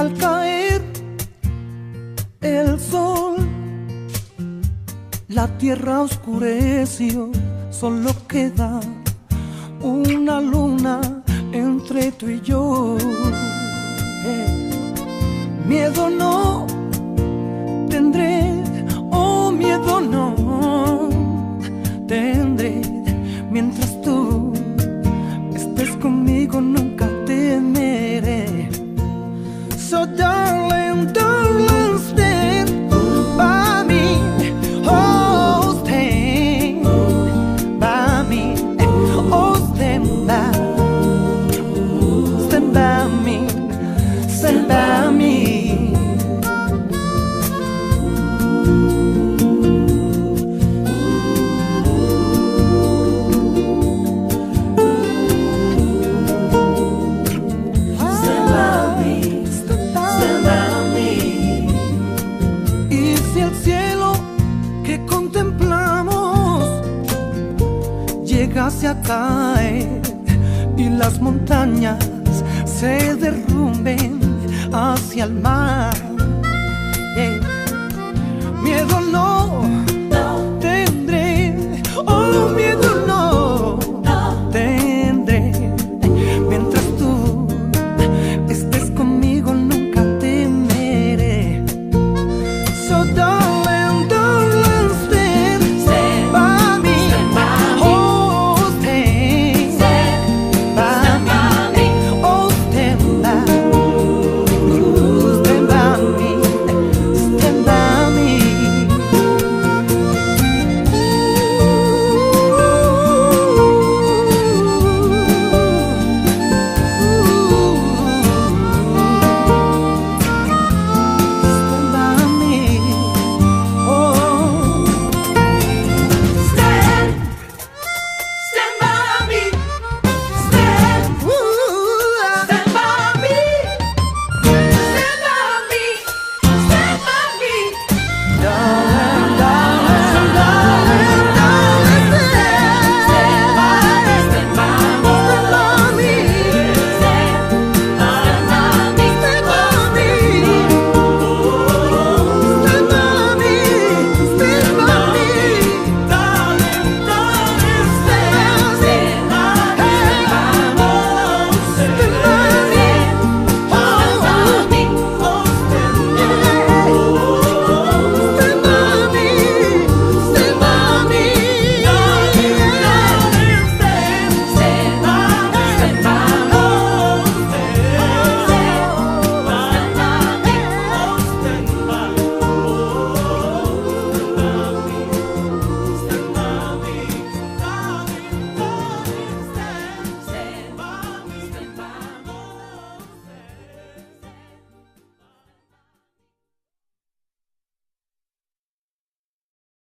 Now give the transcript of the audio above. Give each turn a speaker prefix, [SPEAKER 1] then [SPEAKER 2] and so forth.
[SPEAKER 1] Al caer el sol, la tierra oscureció, solo queda una luna entre tú y yo. Miedo no tendré, oh miedo no tendré, mientras tú estés conmigo nunca temeré. So darling, darling, stand by me, oh stand by me, oh stand by me, stand by me. Llegase a caer y las montañas se derrumben hacia el mar. Miedo no tendré, oh miedo